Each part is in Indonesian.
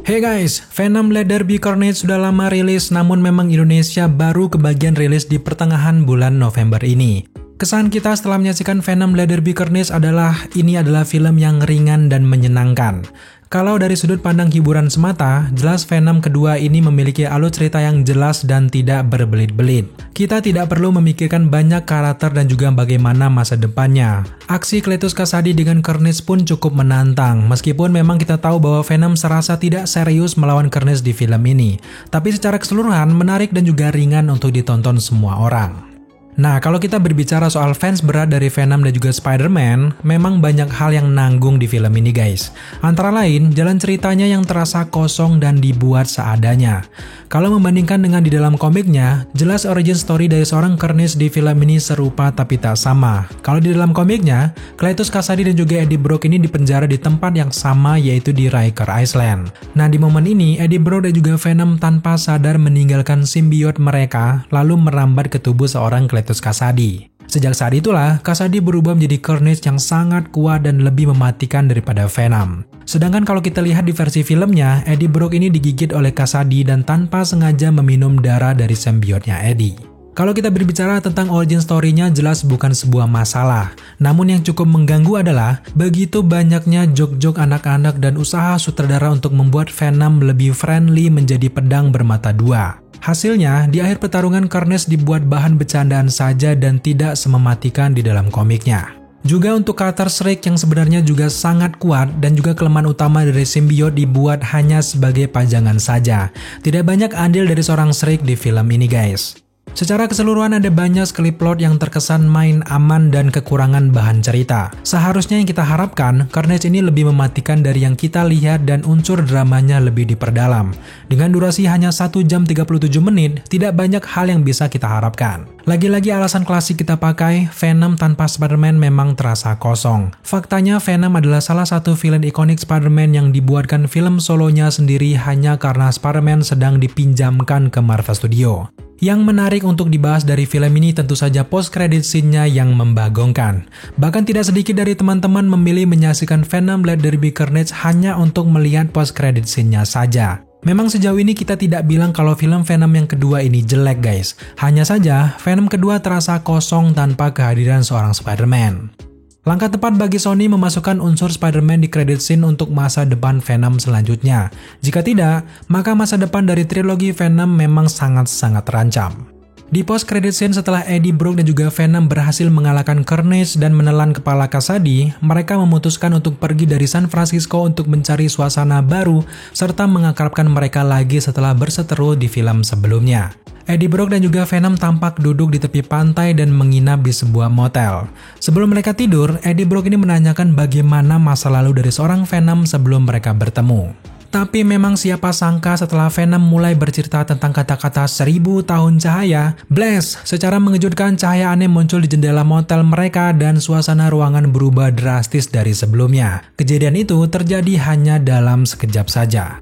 Hey guys, Venom Let There Be Carnage sudah lama rilis, namun memang Indonesia baru kebagian rilis di pertengahan bulan November ini. Kesan kita setelah menyaksikan Venom Let There Be Carnage adalah ini adalah film yang ringan dan menyenangkan. Kalau dari sudut pandang hiburan semata, jelas Venom kedua ini memiliki alur cerita yang jelas dan tidak berbelit-belit. Kita tidak perlu memikirkan banyak karakter dan juga bagaimana masa depannya. Aksi Cletus Kasady dengan Carnage pun cukup menantang, meskipun memang kita tahu bahwa Venom serasa tidak serius melawan Carnage di film ini. Tapi secara keseluruhan menarik dan juga ringan untuk ditonton semua orang. Nah, kalau kita berbicara soal fans berat dari Venom dan juga Spider-Man, memang banyak hal yang nanggung di film ini guys. Antara lain, jalan ceritanya yang terasa kosong dan dibuat seadanya. Kalau membandingkan dengan di dalam komiknya, jelas origin story dari seorang Carnage di film ini serupa tapi tak sama. Kalau di dalam komiknya, Cletus Kasady dan juga Eddie Brock ini dipenjara di tempat yang sama, yaitu di Riker Island. Nah, di momen ini, Eddie Brock dan juga Venom tanpa sadar meninggalkan simbiot mereka, lalu merambat ke tubuh seorang Cletus Kasady. Sejak saat itulah, Kasady berubah menjadi Carnage yang sangat kuat dan lebih mematikan daripada Venom. Sedangkan kalau kita lihat di versi filmnya, Eddie Brock ini digigit oleh Kasady dan tanpa sengaja meminum darah dari simbiotnya Eddie. Kalau kita berbicara tentang origin story-nya jelas bukan sebuah masalah. Namun yang cukup mengganggu adalah begitu banyaknya jok-jok anak-anak dan usaha sutradara untuk membuat Venom lebih friendly menjadi pedang bermata dua. Hasilnya, di akhir pertarungan Carnage dibuat bahan bercandaan saja dan tidak semematikan di dalam komiknya. Juga untuk karakter Shriek yang sebenarnya juga sangat kuat dan juga kelemahan utama dari simbiot dibuat hanya sebagai pajangan saja. Tidak banyak andil dari seorang Shriek di film ini guys. Secara keseluruhan ada banyak sekali plot yang terkesan main aman dan kekurangan bahan cerita. Seharusnya yang kita harapkan, Carnage ini lebih mematikan dari yang kita lihat dan unsur dramanya lebih diperdalam. Dengan durasi hanya 1 jam 37 menit, tidak banyak hal yang bisa kita harapkan. Lagi-lagi alasan klasik kita pakai, Venom tanpa Spider-Man memang terasa kosong. Faktanya Venom adalah salah satu villain ikonik Spider-Man yang dibuatkan film solonya sendiri hanya karena Spider-Man sedang dipinjamkan ke Marvel Studio. Yang menarik untuk dibahas dari film ini tentu saja post-credit scene-nya yang membagongkan. Bahkan tidak sedikit dari teman-teman memilih menyaksikan Venom Let There Be Carnage hanya untuk melihat post-credit scene-nya saja. Memang sejauh ini kita tidak bilang kalau film Venom yang kedua ini jelek guys. Hanya saja, Venom kedua terasa kosong tanpa kehadiran seorang Spider-Man. Langkah tepat bagi Sony memasukkan unsur Spider-Man di credit scene untuk masa depan Venom selanjutnya. Jika tidak, maka masa depan dari trilogi Venom memang sangat-sangat terancam. Di post-credit scene setelah Eddie Brock dan juga Venom berhasil mengalahkan Carnage dan menelan kepala Kasady, mereka memutuskan untuk pergi dari San Francisco untuk mencari suasana baru serta mengakrabkan mereka lagi setelah berseteru di film sebelumnya. Eddie Brock dan juga Venom tampak duduk di tepi pantai dan menginap di sebuah motel. Sebelum mereka tidur, Eddie Brock ini menanyakan bagaimana masa lalu dari seorang Venom sebelum mereka bertemu. Tapi memang siapa sangka setelah Venom mulai bercerita tentang kata-kata 1000 tahun cahaya, blast, secara mengejutkan cahaya aneh muncul di jendela motel mereka dan suasana ruangan berubah drastis dari sebelumnya. Kejadian itu terjadi hanya dalam sekejap saja.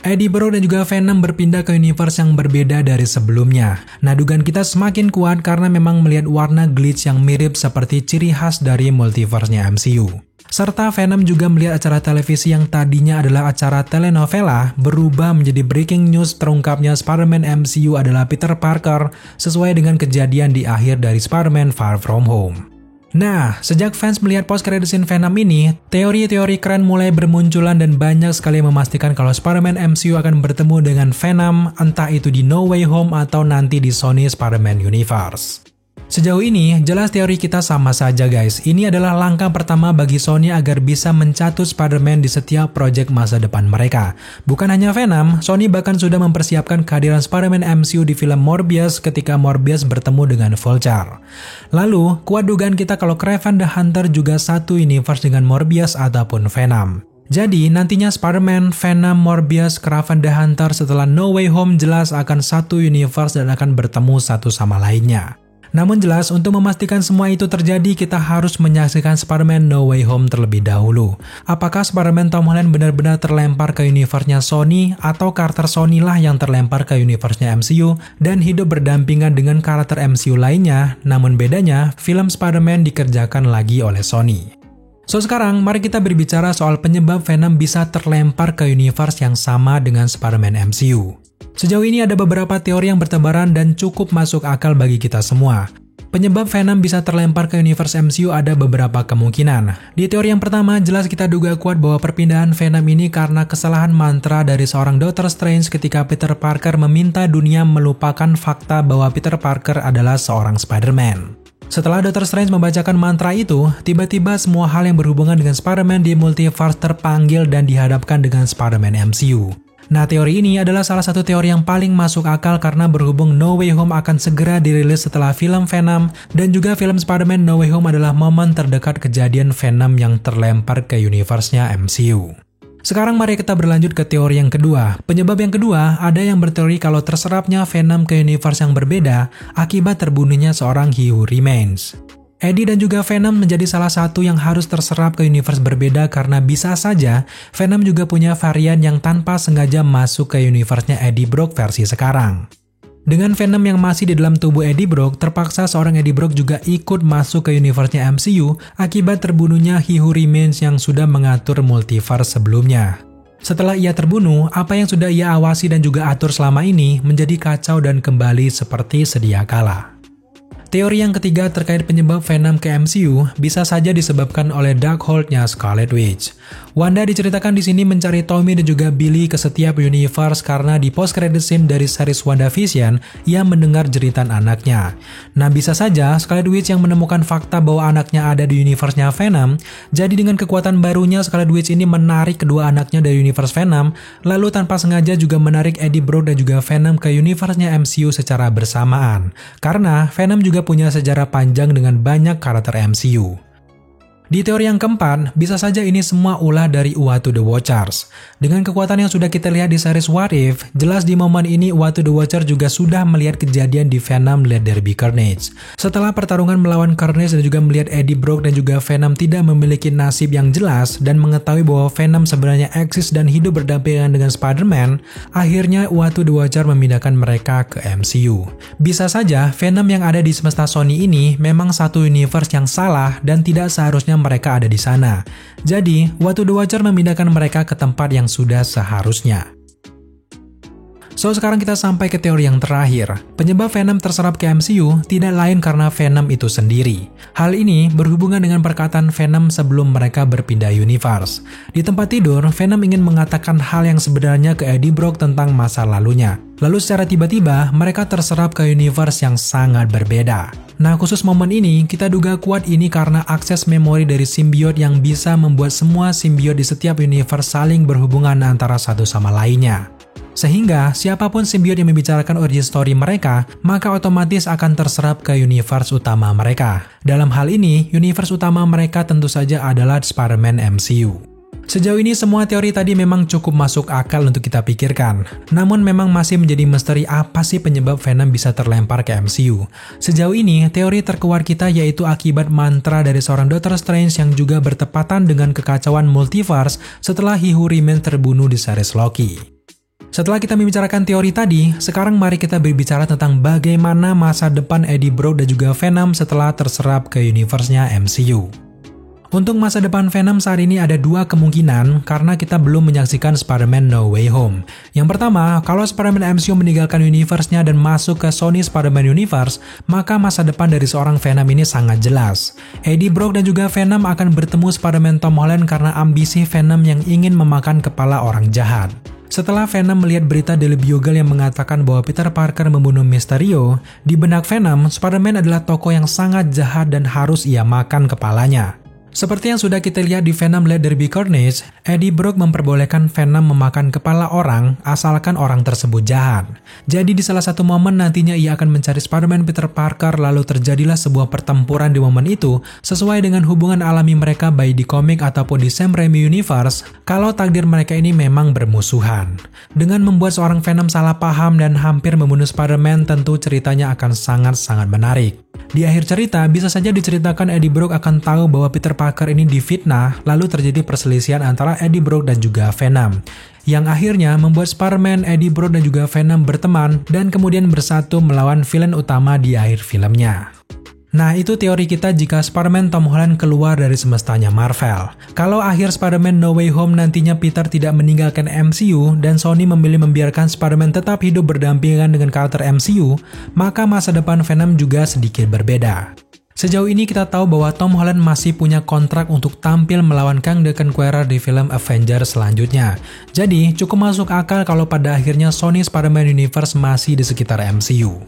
Eddie Brock dan juga Venom berpindah ke universe yang berbeda dari sebelumnya. Nah, dugaan kita semakin kuat karena memang melihat warna glitch yang mirip seperti ciri khas dari multiverse-nya MCU. Serta Venom juga melihat acara televisi yang tadinya adalah acara telenovela berubah menjadi breaking news terungkapnya Spider-Man MCU adalah Peter Parker sesuai dengan kejadian di akhir dari Spider-Man Far From Home. Nah, sejak fans melihat post-credit scene Venom ini, teori-teori keren mulai bermunculan dan banyak sekali memastikan kalau Spider-Man MCU akan bertemu dengan Venom, entah itu di No Way Home atau nanti di Sony Spider-Man Universe. Sejauh ini, jelas teori kita sama saja guys. Ini adalah langkah pertama bagi Sony agar bisa mencatut Spider-Man di setiap proyek masa depan mereka. Bukan hanya Venom, Sony bahkan sudah mempersiapkan kehadiran Spider-Man MCU di film Morbius ketika Morbius bertemu dengan Vulture. Lalu, kuat dugaan kita kalau Kraven the Hunter juga satu universe dengan Morbius ataupun Venom. Jadi, nantinya Spider-Man, Venom, Morbius, Kraven the Hunter setelah No Way Home jelas akan satu universe dan akan bertemu satu sama lainnya. Namun jelas, untuk memastikan semua itu terjadi, kita harus menyaksikan Spider-Man No Way Home terlebih dahulu. Apakah Spider-Man Tom Holland benar-benar terlempar ke universe-nya Sony, atau karakter Sony lah yang terlempar ke universe-nya MCU, dan hidup berdampingan dengan karakter MCU lainnya, namun bedanya, film Spider-Man dikerjakan lagi oleh Sony. So sekarang mari kita berbicara soal penyebab Venom bisa terlempar ke universe yang sama dengan Spider-Man MCU. Sejauh ini ada beberapa teori yang bertebaran dan cukup masuk akal bagi kita semua. Penyebab Venom bisa terlempar ke universe MCU ada beberapa kemungkinan. Di teori yang pertama, jelas kita duga kuat bahwa perpindahan Venom ini karena kesalahan mantra dari seorang Doctor Strange ketika Peter Parker meminta dunia melupakan fakta bahwa Peter Parker adalah seorang Spider-Man. Setelah Doctor Strange membacakan mantra itu, tiba-tiba semua hal yang berhubungan dengan Spider-Man di multiverse terpanggil dan dihadapkan dengan Spider-Man MCU. Nah, teori ini adalah salah satu teori yang paling masuk akal karena berhubung No Way Home akan segera dirilis setelah film Venom, dan juga film Spider-Man No Way Home adalah momen terdekat kejadian Venom yang terlempar ke universe-nya MCU. Sekarang mari kita berlanjut ke teori yang kedua. Penyebab yang kedua, ada yang berteori kalau terserapnya Venom ke universe yang berbeda akibat terbunuhnya seorang He Who Remains. Eddie dan juga Venom menjadi salah satu yang harus terserap ke universe berbeda karena bisa saja Venom juga punya varian yang tanpa sengaja masuk ke universe-nya Eddie Brock versi sekarang. Dengan Venom yang masih di dalam tubuh Eddie Brock, terpaksa seorang Eddie Brock juga ikut masuk ke universe-nya MCU akibat terbunuhnya He Who Remains yang sudah mengatur multiverse sebelumnya. Setelah ia terbunuh, apa yang sudah ia awasi dan juga atur selama ini menjadi kacau dan kembali seperti sedia kala. Teori yang ketiga terkait penyebab Venom ke MCU bisa saja disebabkan oleh Darkhold-nya Scarlet Witch. Wanda diceritakan di sini mencari Tommy dan juga Billy ke setiap universe karena di post-credit scene dari series WandaVision, ia mendengar jeritan anaknya. Nah, bisa saja Scarlet Witch yang menemukan fakta bahwa anaknya ada di universe-nya Venom, jadi dengan kekuatan barunya Scarlet Witch ini menarik kedua anaknya dari universe Venom, lalu tanpa sengaja juga menarik Eddie Brock dan juga Venom ke universe-nya MCU secara bersamaan. Karena Venom juga punya sejarah panjang dengan banyak karakter MCU. Di teori yang keempat, bisa saja ini semua ulah dari Uatu the Watchers. Dengan kekuatan yang sudah kita lihat di series What If, jelas di momen ini Uatu the Watcher juga sudah melihat kejadian di Venom Let There Be Carnage. Setelah pertarungan melawan Carnage dan juga melihat Eddie Brock dan juga Venom tidak memiliki nasib yang jelas dan mengetahui bahwa Venom sebenarnya eksis dan hidup berdampingan dengan Spider-Man, akhirnya Uatu the Watcher memindahkan mereka ke MCU. Bisa saja Venom yang ada di semesta Sony ini memang satu universe yang salah dan tidak seharusnya mereka ada di sana. Jadi, Uatu the Watcher memindahkan mereka ke tempat yang sudah seharusnya. So, sekarang kita sampai ke teori yang terakhir. Penyebab Venom terserap ke MCU tidak lain karena Venom itu sendiri. Hal ini berhubungan dengan perkataan Venom sebelum mereka berpindah universe. Di tempat tidur, Venom ingin mengatakan hal yang sebenarnya ke Eddie Brock tentang masa lalunya. Lalu secara tiba-tiba, mereka terserap ke universe yang sangat berbeda. Nah, khusus momen ini, kita duga kuat ini karena akses memori dari simbiot yang bisa membuat semua simbiot di setiap universe saling berhubungan antara satu sama lainnya. Sehingga, siapapun simbiot yang membicarakan origin story mereka, maka otomatis akan terserap ke universe utama mereka. Dalam hal ini, universe utama mereka tentu saja adalah Spider-Man MCU. Sejauh ini semua teori tadi memang cukup masuk akal untuk kita pikirkan. Namun memang masih menjadi misteri apa sih penyebab Venom bisa terlempar ke MCU. Sejauh ini, teori terkuat kita yaitu akibat mantra dari seorang Doctor Strange yang juga bertepatan dengan kekacauan multiverse setelah He Who Remains terbunuh di series Loki. Setelah kita membicarakan teori tadi, sekarang mari kita berbicara tentang bagaimana masa depan Eddie Brock dan juga Venom setelah terserap ke universe-nya MCU. Untuk masa depan Venom saat ini ada dua kemungkinan karena kita belum menyaksikan Spider-Man No Way Home. Yang pertama, kalau Spider-Man MCU meninggalkan universe-nya dan masuk ke Sony Spider-Man Universe, maka masa depan dari seorang Venom ini sangat jelas. Eddie Brock dan juga Venom akan bertemu Spider-Man Tom Holland karena ambisi Venom yang ingin memakan kepala orang jahat. Setelah Venom melihat berita Daily Bugle yang mengatakan bahwa Peter Parker membunuh Mysterio, di benak Venom, Spider-Man adalah tokoh yang sangat jahat dan harus ia makan kepalanya. Seperti yang sudah kita lihat di Venom Let There Be Carnage, Eddie Brock memperbolehkan Venom memakan kepala orang asalkan orang tersebut jahat. Jadi di salah satu momen nantinya ia akan mencari Spider-Man Peter Parker lalu terjadilah sebuah pertempuran di momen itu sesuai dengan hubungan alami mereka baik di komik ataupun di Sam Raimi Universe kalau takdir mereka ini memang bermusuhan. Dengan membuat seorang Venom salah paham dan hampir membunuh Spider-Man tentu ceritanya akan sangat-sangat menarik. Di akhir cerita, bisa saja diceritakan Eddie Brock akan tahu bahwa Peter Parker ini difitnah, lalu terjadi perselisihan antara Eddie Brock dan juga Venom. Yang akhirnya membuat Spider-Man, Eddie Brock dan juga Venom berteman dan kemudian bersatu melawan villain utama di akhir filmnya. Nah, itu teori kita jika Spider-Man Tom Holland keluar dari semestanya Marvel. Kalau akhir Spider-Man No Way Home nantinya Peter tidak meninggalkan MCU dan Sony memilih membiarkan Spider-Man tetap hidup berdampingan dengan karakter MCU, maka masa depan Venom juga sedikit berbeda. Sejauh ini kita tahu bahwa Tom Holland masih punya kontrak untuk tampil melawan Kang the Conqueror di film Avengers selanjutnya. Jadi, cukup masuk akal kalau pada akhirnya Sony Spider-Man Universe masih di sekitar MCU.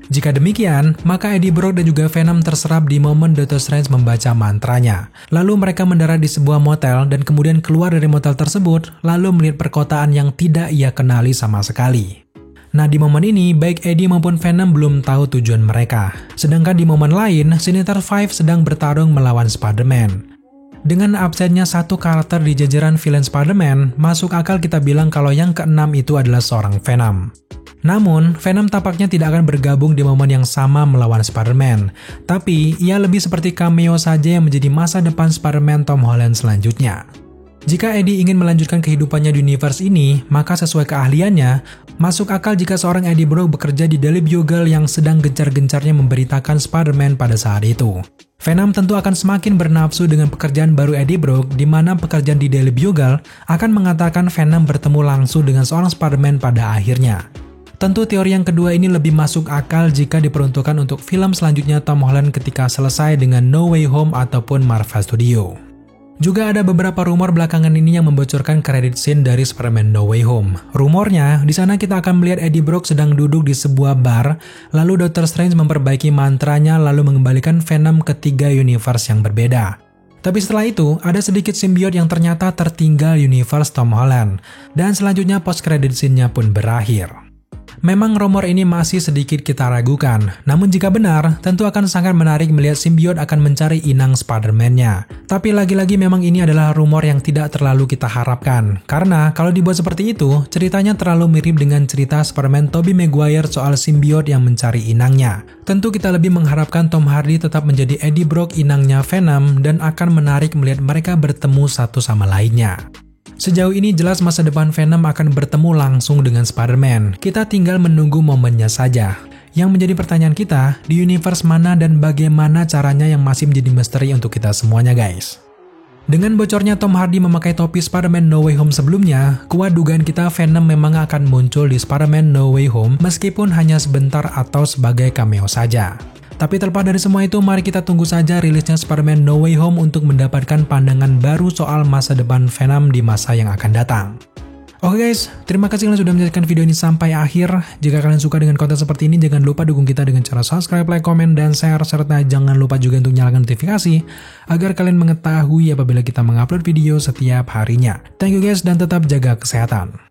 Jika demikian, maka Eddie Brock dan juga Venom terserap di momen Doctor Strange membaca mantranya. Lalu mereka mendarat di sebuah motel dan kemudian keluar dari motel tersebut, lalu melihat perkotaan yang tidak ia kenali sama sekali. Nah, di momen ini, baik Eddie maupun Venom belum tahu tujuan mereka. Sedangkan di momen lain, Sinister Five sedang bertarung melawan Spider-Man. Dengan absennya satu karakter di jajaran villain Spider-Man, masuk akal kita bilang kalau yang keenam itu adalah seorang Venom. Namun, Venom tampaknya tidak akan bergabung di momen yang sama melawan Spider-Man. Tapi, ia lebih seperti cameo saja yang menjadi masa depan Spider-Man Tom Holland selanjutnya. Jika Eddie ingin melanjutkan kehidupannya di universe ini, maka sesuai keahliannya, masuk akal jika seorang Eddie Brock bekerja di Daily Bugle yang sedang gencar-gencarnya memberitakan Spider-Man pada saat itu. Venom tentu akan semakin bernafsu dengan pekerjaan baru Eddie Brock, di mana pekerjaan di Daily Bugle akan mengatakan Venom bertemu langsung dengan seorang Spider-Man pada akhirnya. Tentu teori yang kedua ini lebih masuk akal jika diperuntukkan untuk film selanjutnya Tom Holland ketika selesai dengan No Way Home ataupun Marvel Studio. Juga ada beberapa rumor belakangan ini yang membocorkan credit scene dari Spider-Man No Way Home. Rumornya, di sana kita akan melihat Eddie Brock sedang duduk di sebuah bar, lalu Doctor Strange memperbaiki mantranya lalu mengembalikan Venom ke 3 universe yang berbeda. Tapi setelah itu, ada sedikit simbiot yang ternyata tertinggal universe Tom Holland, dan selanjutnya post-credit scene-nya pun berakhir. Memang rumor ini masih sedikit kita ragukan, namun jika benar, tentu akan sangat menarik melihat simbiot akan mencari inang Spider-Man-nya. Tapi lagi-lagi memang ini adalah rumor yang tidak terlalu kita harapkan, karena kalau dibuat seperti itu, ceritanya terlalu mirip dengan cerita Spider-Man Tobey Maguire soal simbiot yang mencari inangnya. Tentu kita lebih mengharapkan Tom Hardy tetap menjadi Eddie Brock inangnya Venom dan akan menarik melihat mereka bertemu satu sama lainnya. Sejauh ini jelas masa depan Venom akan bertemu langsung dengan Spider-Man. Kita tinggal menunggu momennya saja. Yang menjadi pertanyaan kita, di universe mana dan bagaimana caranya yang masih menjadi misteri untuk kita semuanya guys. Dengan bocornya Tom Hardy memakai topi Spider-Man No Way Home sebelumnya, kuat dugaan kita Venom memang akan muncul di Spider-Man No Way Home meskipun hanya sebentar atau sebagai cameo saja. Tapi terlepas dari semua itu, mari kita tunggu saja rilisnya Spider-Man No Way Home untuk mendapatkan pandangan baru soal masa depan Venom di masa yang akan datang. Oke guys, terima kasih kalian sudah menyaksikan video ini sampai akhir. Jika kalian suka dengan konten seperti ini, jangan lupa dukung kita dengan cara subscribe, like, komen, dan share. Serta jangan lupa juga untuk nyalakan notifikasi agar kalian mengetahui apabila kita mengupload video setiap harinya. Thank you guys dan tetap jaga kesehatan.